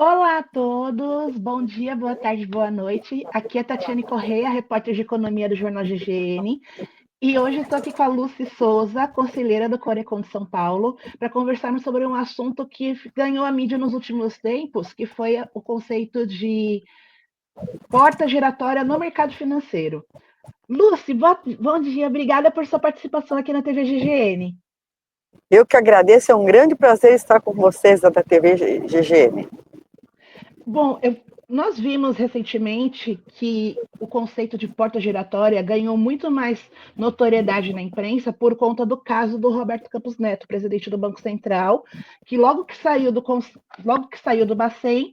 Olá a todos, bom dia, boa tarde, boa noite. Aqui é Tatiane Correia, repórter de economia do Jornal GGN, e hoje estou aqui com a Lucy Souza, conselheira do Corecon de São Paulo, para conversarmos sobre um assunto que ganhou a mídia nos últimos tempos, que foi o conceito de porta giratória no mercado financeiro. Lucy, bom dia, obrigada por sua participação aqui na TV GGN. Eu que agradeço, é um grande prazer estar com vocês da TV GGN. Bom, nós vimos recentemente que o conceito de porta giratória ganhou muito mais notoriedade na imprensa por conta do caso do Roberto Campos Neto, presidente do Banco Central, que logo que saiu do Bacen,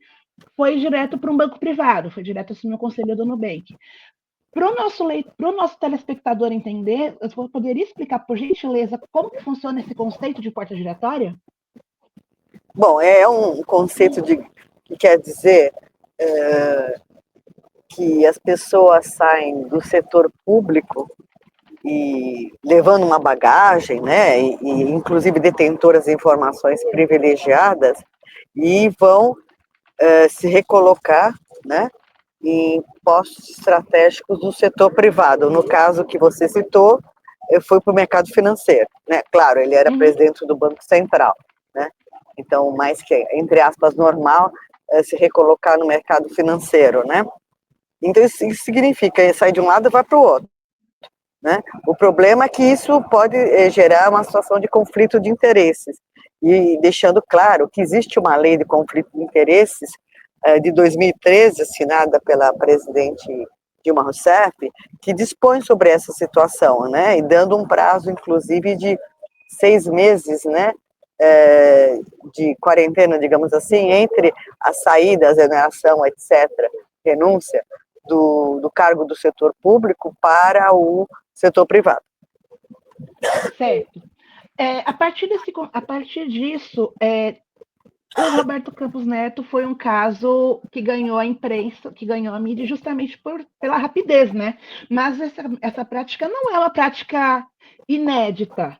foi direto para um banco privado, foi direto assumir o conselho do Nubank. Para o nosso telespectador entender, eu poderia explicar, por gentileza, como que funciona esse conceito de porta giratória? Bom, é um conceito que quer dizer que as pessoas saem do setor público e levando uma bagagem, né, e inclusive detentoras de informações privilegiadas, e vão se recolocar, né, em postos estratégicos do setor privado. No caso que você citou, foi para o mercado financeiro, né? Claro, ele era Uhum. presidente do Banco Central, né? Então, mais que, entre aspas, normal, se recolocar no mercado financeiro, né? Então, isso significa sair de um lado e vai para o outro, né? O problema é que isso pode gerar uma situação de conflito de interesses, e deixando claro que existe uma lei de conflito de interesses de 2013, assinada pela presidente Dilma Rousseff, que dispõe sobre essa situação, né, e dando um prazo, inclusive, de 6 meses, né, de quarentena, digamos assim, entre a saída, a exoneração, etc., renúncia do cargo do setor público para o setor privado. Certo. A partir disso, o Roberto Campos Neto foi um caso que ganhou a imprensa, que ganhou a mídia justamente pela rapidez, né? Mas essa prática não é uma prática inédita.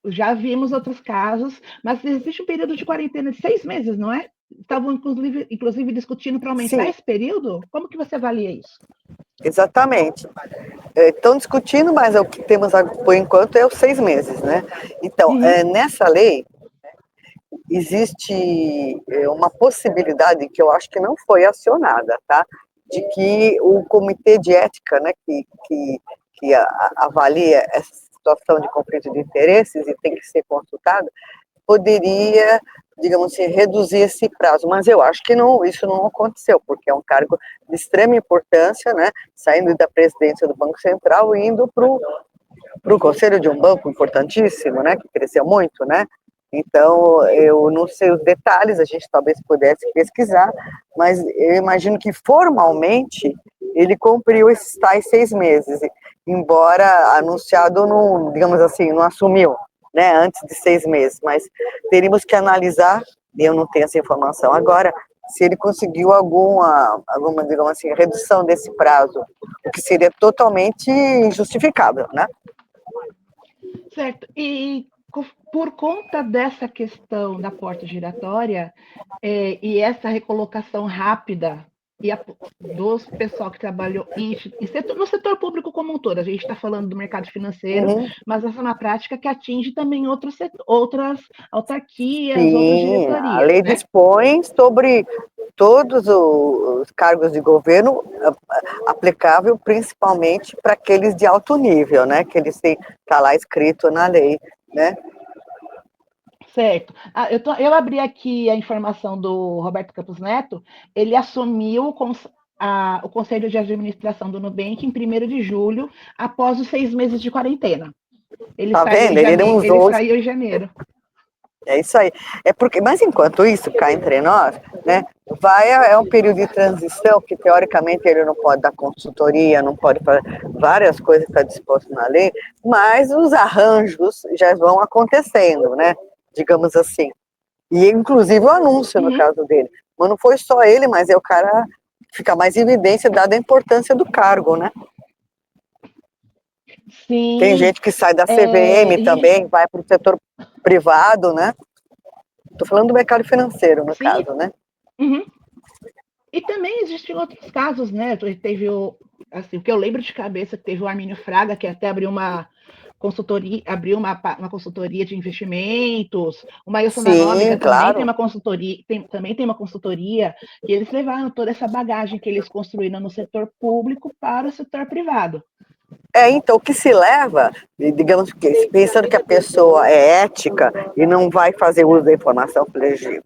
Já vimos outros casos, mas existe um período de quarentena de 6 meses, não é? Estavam, inclusive discutindo para aumentar Sim, esse período? Como que você avalia isso? exatamente. Estão discutindo, mas o que temos por enquanto é os 6 meses, né? Então, Uhum, nessa lei, existe uma possibilidade que eu acho que não foi acionada, tá? De que o comitê de ética, né, que avalia essa situação de conflito de interesses e tem que ser consultado, poderia, digamos assim, reduzir esse prazo, mas eu acho que não, isso não aconteceu, porque é um cargo de extrema importância, né, saindo da presidência do Banco Central e indo para o conselho de um banco importantíssimo, né, que cresceu muito, né, então eu não sei os detalhes, a gente talvez pudesse pesquisar, mas eu imagino que formalmente ele cumpriu esses tais 6 meses, embora anunciado, não, digamos assim, não assumiu, né, antes de 6 meses, mas teríamos que analisar, e eu não tenho essa informação agora, se ele conseguiu alguma, digamos assim, redução desse prazo, o que seria totalmente injustificável, né? certo. E por conta dessa questão da porta giratória e essa recolocação rápida do pessoal que trabalhou no setor público como um todo, a gente está falando do mercado financeiro, Uhum. mas essa é uma prática que atinge também outras autarquias, outras Sim, a diretorias, lei né? dispõe sobre todos os cargos de governo, aplicável principalmente para aqueles de alto nível, né? Que eles têm, está lá escrito na lei, né? Certo. Eu abri aqui a informação do Roberto Campos Neto. Ele assumiu o Conselho de Administração do Nubank em 1º de julho, após os 6 meses de quarentena. Tá vendo? Ele não Ele usou. saiu em janeiro. É isso aí. É porque, mas enquanto isso, cá entre nós, né, é um período de transição que teoricamente ele não pode dar consultoria, não pode fazer várias coisas que está disposto na lei, mas os arranjos já vão acontecendo, né? Digamos assim. E inclusive o anúncio no Uhum. caso dele. Mas não foi só ele, mas é o cara que fica mais em evidência dada a importância do cargo, né? Tem Sim. gente que sai da CVM Gente, também, vai para o setor privado, né? Estou falando do mercado financeiro, no sim. caso, né? Uhum. existem outros casos, né? Teve assim, o que eu lembro de cabeça, que teve o Armínio Fraga, que até abriu uma consultoria, uma consultoria de investimentos, o Maílson da Sim, Nóbrega também tem claro. uma consultoria, também tem uma consultoria, que eles levaram toda essa bagagem que eles construíram no setor público para o setor privado. Então, o que se leva, digamos que pensando que a pessoa é ética e não vai fazer uso da informação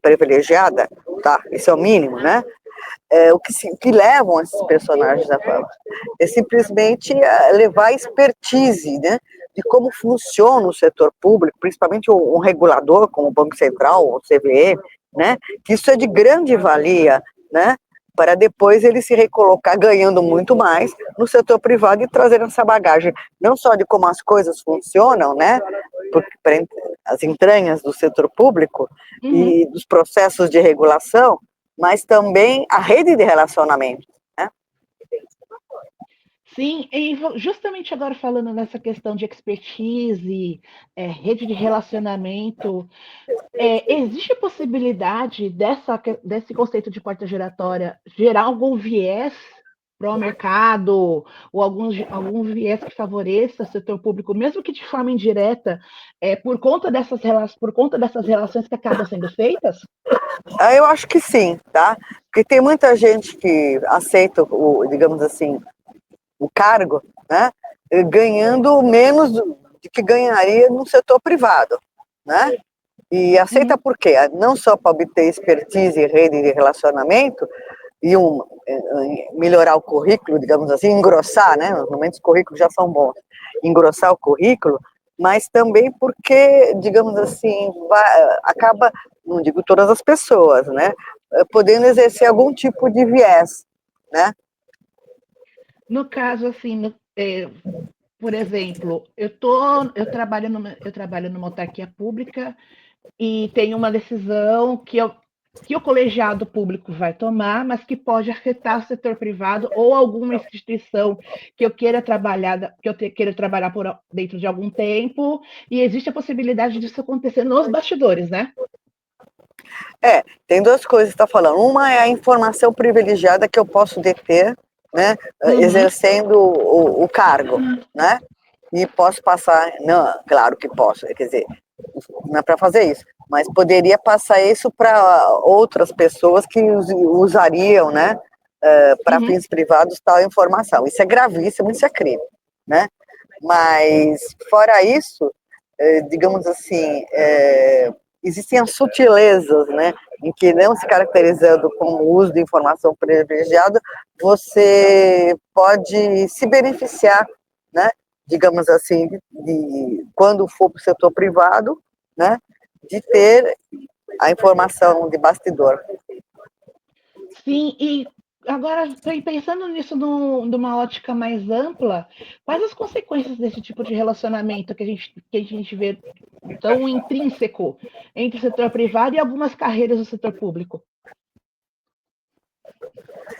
privilegiada, tá? Isso é o mínimo, né? O que levam esses personagens à fama é simplesmente levar a expertise, né, de como funciona o setor público, principalmente um regulador como o Banco Central, o CVM, né, que isso é de grande valia, né, para depois ele se recolocar ganhando muito mais no setor privado e trazer essa bagagem, não só de como as coisas funcionam, né, as entranhas do setor público e dos processos de regulação, mas também a rede de relacionamento, né? Sim, e justamente agora falando nessa questão de expertise, rede de relacionamento, existe a possibilidade desse conceito de porta giratória gerar algum viés para o mercado, ou algum viés que favoreça o setor público, mesmo que de forma indireta, por conta dessas relações que acabam sendo feitas? Eu acho que sim, tá? Porque tem muita gente que aceita digamos assim, o cargo, né? Ganhando menos do que ganharia no setor privado, né? E aceita por quê? Não só para obter expertise e rede de relacionamento e melhorar o currículo, digamos assim, engrossar, né? Normalmente os currículos já são bons, engrossar o currículo, mas também porque, digamos assim, acaba, não digo todas as pessoas, né? Podendo exercer algum tipo de viés, né? No caso, assim, por exemplo, eu trabalho numa autarquia pública e tem uma decisão que o colegiado público vai tomar, mas que pode afetar o setor privado ou alguma instituição que eu queira trabalhar, queira trabalhar dentro de algum tempo, e existe a possibilidade disso acontecer nos bastidores, né? Tem duas coisas que você está falando. Uma é a informação privilegiada que eu posso deter, né, exercendo o cargo, né? E posso passar, não, claro que posso, quer dizer, não é para fazer isso, mas poderia passar isso para outras pessoas que usariam, né, para fins privados tal informação. Isso é gravíssimo, isso é crime, né? Mas fora isso, digamos assim, existem as sutilezas, né, em que não se caracterizando como uso de informação privilegiada, você pode se beneficiar, né, digamos assim, quando for para o setor privado, né, de ter a informação de bastidor. Sim, e agora pensando nisso numa ótica mais ampla, quais as consequências desse tipo de relacionamento que a gente vê tão intrínseco entre o setor privado e algumas carreiras do setor público?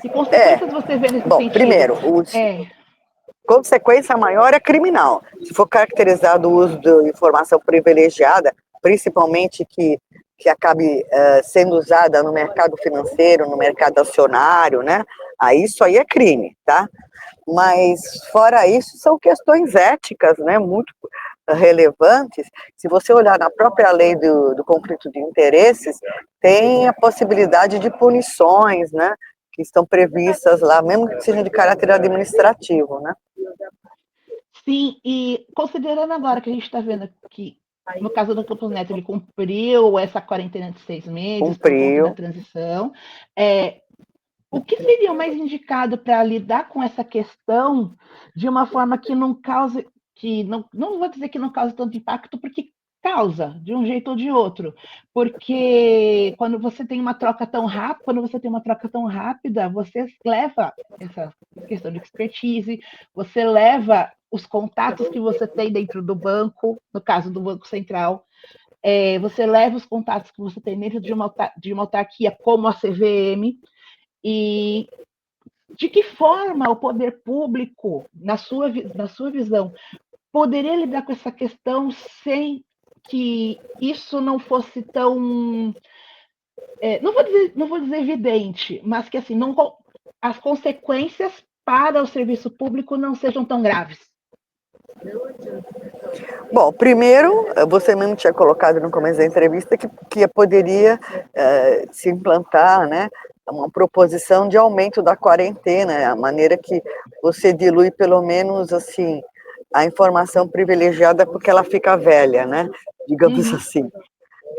Que consequências você vê nesse Bom, sentido? primeiro, consequência maior é criminal. Se for caracterizado o uso de informação privilegiada, principalmente que acabe sendo usada no mercado financeiro, no mercado acionário, né? Aí isso aí é crime, tá? Mas fora isso, são questões éticas, né? Muito relevantes. Se você olhar na própria lei do conflito de interesses, tem a possibilidade de punições, né? Que estão previstas lá, mesmo que sejam de caráter administrativo, né? Sim, e considerando agora que a gente está vendo que, no caso do Campos Neto, ele cumpriu essa quarentena de 6 meses por conta da Cumpriu. transição, o que seria o mais indicado para lidar com essa questão de uma forma que não cause, não vou dizer que não cause tanto impacto, porque causa, de um jeito ou de outro. Porque quando você tem uma troca tão rápida, você leva essa questão de expertise, você leva os contatos que você tem dentro do banco, no caso do Banco Central, você leva os contatos que você tem dentro de uma autarquia como a CVM, e de que forma o poder público, na sua visão, poderia lidar com essa questão sem que isso não fosse tão. Não vou dizer evidente, mas que assim, as consequências para o serviço público não sejam tão graves? Bom, primeiro, você mesmo tinha colocado no começo da entrevista que poderia se implantar, né, uma proposição de aumento da quarentena, a maneira que você dilui pelo menos assim a informação privilegiada porque ela fica velha, né, digamos assim.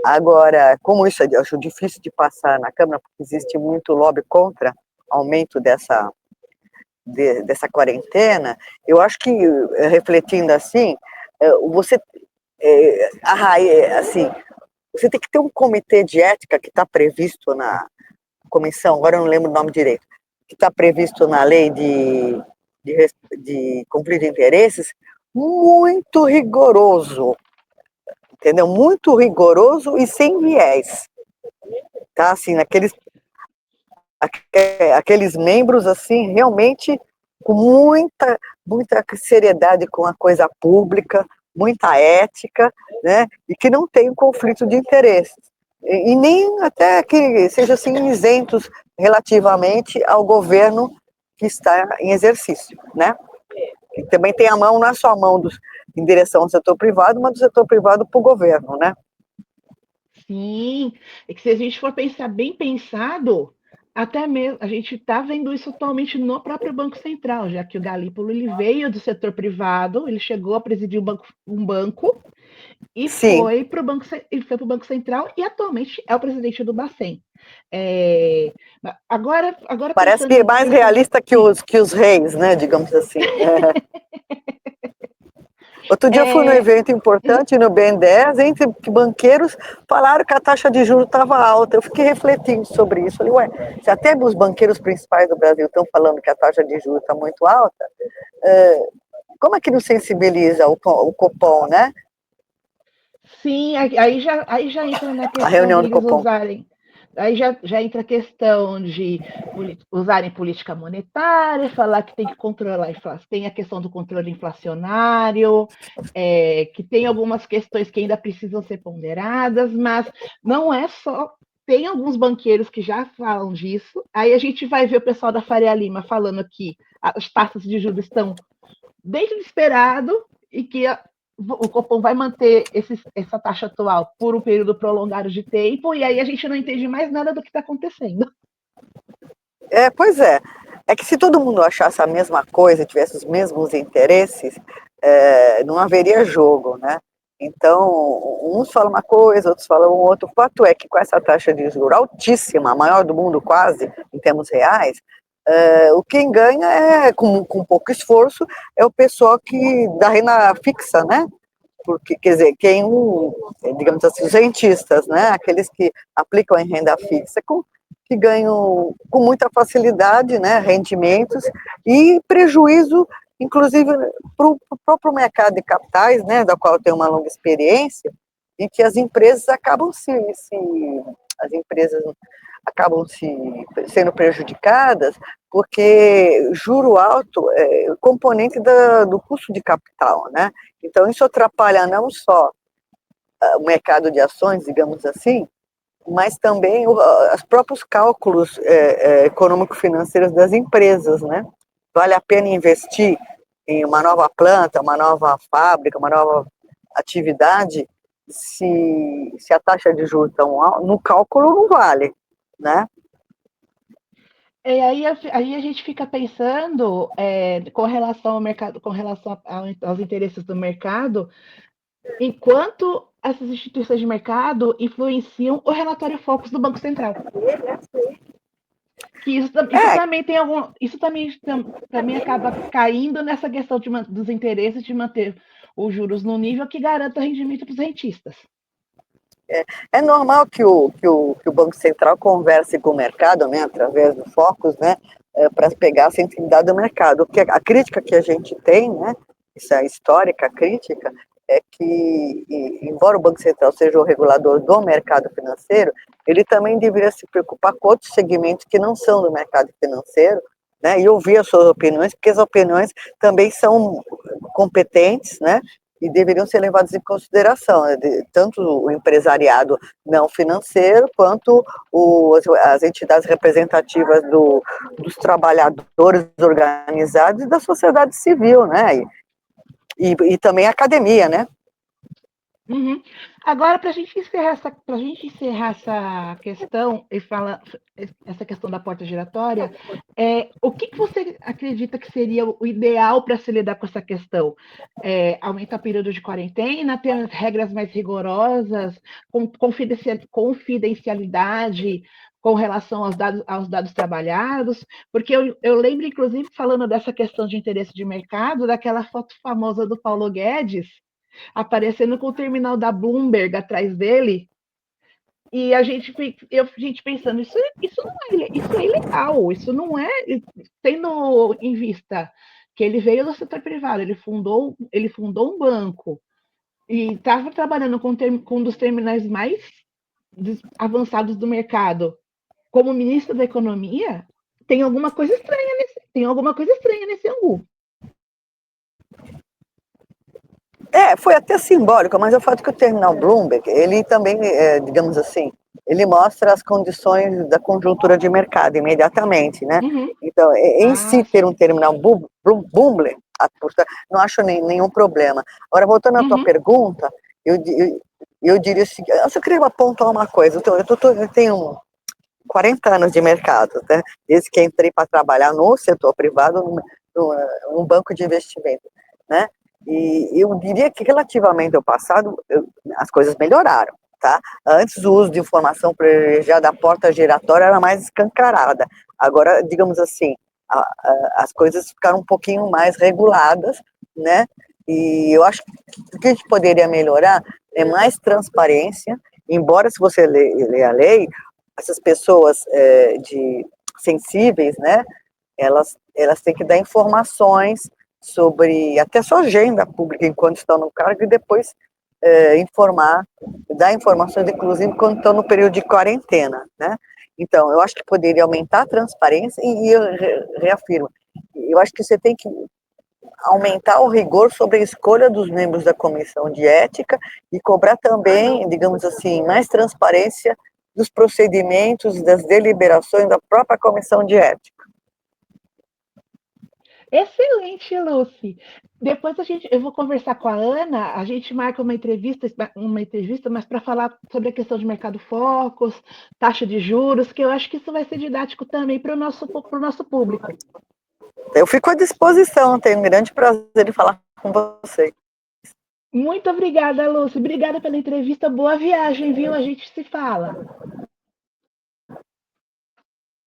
Agora, como isso eu acho difícil de passar na Câmara, porque existe muito lobby contra aumento dessa quarentena, eu acho que, refletindo assim, você, assim, você tem que ter um comitê de ética que está previsto na comissão, agora eu não lembro o nome direito, que está previsto na lei de conflito de interesses, muito rigoroso, entendeu? Muito rigoroso e sem viés, tá? Assim, aqueles membros, assim, realmente com muita seriedade com a coisa pública, muita ética, né? E que não tem um conflito de interesses. E nem até que sejam assim, isentos relativamente ao governo que está em exercício, né? E também tem a mão, não é só a mão em direção ao setor privado, mas do setor privado para o governo, né? Sim, é que se a gente for pensar bem pensado, até mesmo a gente está vendo isso atualmente no próprio Banco Central, já que o Galípolo ele veio do setor privado, ele chegou a presidir um banco e Sim. foi para o Banco Central e atualmente é o presidente do Bacen. Agora Parece que é pensando, mais realista que os reis, né? Digamos assim. Outro dia eu fui num evento importante no BNDES, entre banqueiros falaram que a taxa de juros estava alta. Eu fiquei refletindo sobre isso. Falei, ué, se até os banqueiros principais do Brasil estão falando que a taxa de juros está muito alta, como é que não sensibiliza o Copom, né? Sim, aí já entra na A questão reunião do deles Copom. usarem. Aí já entra a questão de usarem política monetária, falar que tem que controlar a inflação, tem a questão do controle inflacionário, que tem algumas questões que ainda precisam ser ponderadas, mas não é só. Tem alguns banqueiros que já falam disso. Aí a gente vai ver o pessoal da Faria Lima falando que as taxas de juros estão dentro do esperado e que o Copom vai manter essa taxa atual por um período prolongado de tempo, e aí a gente não entende mais nada do que está acontecendo. Pois é. É que se todo mundo achasse a mesma coisa, tivesse os mesmos interesses, não haveria jogo, né? Então, uns falam uma coisa, outros falam outra. O fato é que com essa taxa de juros altíssima, a maior do mundo quase, em termos reais, o quem ganha com pouco esforço, é o pessoal que da renda fixa, né? Porque, quer dizer, digamos assim, os rentistas, né? Aqueles que aplicam em renda fixa, que ganham com muita facilidade, né? Rendimentos e prejuízo, inclusive, para o próprio mercado de capitais, né? Da qual eu tenho uma longa experiência, e que as empresas acabam sendo prejudicadas porque juro alto é componente do custo de capital, né? Então isso atrapalha não só o mercado de ações, digamos assim, mas também os próprios cálculos econômico-financeiros das empresas, né? Vale a pena investir em uma nova planta, uma nova fábrica, uma nova atividade, se a taxa de juros tão alta, no cálculo não vale, né? Aí a gente fica pensando com relação ao mercado, com relação aos interesses do mercado, enquanto essas instituições de mercado influenciam o relatório Focus do Banco Central. Que isso também tem algum. Isso também acaba caindo nessa questão dos interesses de manter os juros no nível que garanta rendimento para os rentistas. É normal que o Banco Central converse com o mercado, né, através do Focus, né, para pegar a sensibilidade do mercado. Porque a crítica que a gente tem, né, essa histórica crítica, é que, embora o Banco Central seja o regulador do mercado financeiro, ele também deveria se preocupar com outros segmentos que não são do mercado financeiro, né, e ouvir as suas opiniões, porque as opiniões também são competentes, né, e deveriam ser levados em consideração, né, tanto o empresariado não financeiro, quanto as entidades representativas dos trabalhadores organizados e da sociedade civil, né? E também a academia, né? Uhum. Agora, para gente encerrar essa questão e falar essa questão da porta giratória, o que você acredita que seria o ideal para se lidar com essa questão? Aumentar o período de quarentena, ter regras mais rigorosas, com confidencialidade com relação aos dados trabalhados? Porque eu lembro, inclusive, falando dessa questão de interesse de mercado, daquela foto famosa do Paulo Guedes aparecendo com o terminal da Bloomberg atrás dele, e a gente pensando, isso é ilegal, isso não é, tendo em vista que ele veio do setor privado, ele fundou um banco e estava trabalhando com um dos terminais mais avançados do mercado como ministro da Economia, tem alguma coisa estranha nesse ângulo. Foi até simbólico, mas o fato que o terminal Bloomberg, ele também, digamos assim, ele mostra as condições da conjuntura de mercado imediatamente, né? Uhum. Então, em si ter um terminal Bloomberg, não acho nenhum problema. Agora, voltando à tua pergunta, eu diria assim, eu só queria apontar uma coisa, eu tenho 40 anos de mercado, né? Desde que entrei para trabalhar no setor privado, num banco de investimento, né? E eu diria que relativamente ao passado, as coisas melhoraram, tá? Antes o uso de informação privilegiada, a porta giratória era mais escancarada. Agora, digamos assim, as coisas ficaram um pouquinho mais reguladas, né? E eu acho que o que a gente poderia melhorar é mais transparência, embora se você lê a lei, essas pessoas sensíveis, né? Elas têm que dar informações sobre até sua agenda pública enquanto estão no cargo e depois dar informações, inclusive, quando estão no período de quarentena, né? Então, eu acho que poderia aumentar a transparência e eu reafirmo, eu acho que você tem que aumentar o rigor sobre a escolha dos membros da comissão de ética e cobrar também, digamos assim, mais transparência dos procedimentos, das deliberações da própria comissão de ética. Excelente, Lucy. Depois eu vou conversar com a Ana, a gente marca uma entrevista, mas para falar sobre a questão de mercado focos, taxa de juros, que eu acho que isso vai ser didático também para o nosso público. Eu fico à disposição, tenho um grande prazer em falar com você. Muito obrigada, Lucy. Obrigada pela entrevista. Boa viagem, viu? A gente se fala.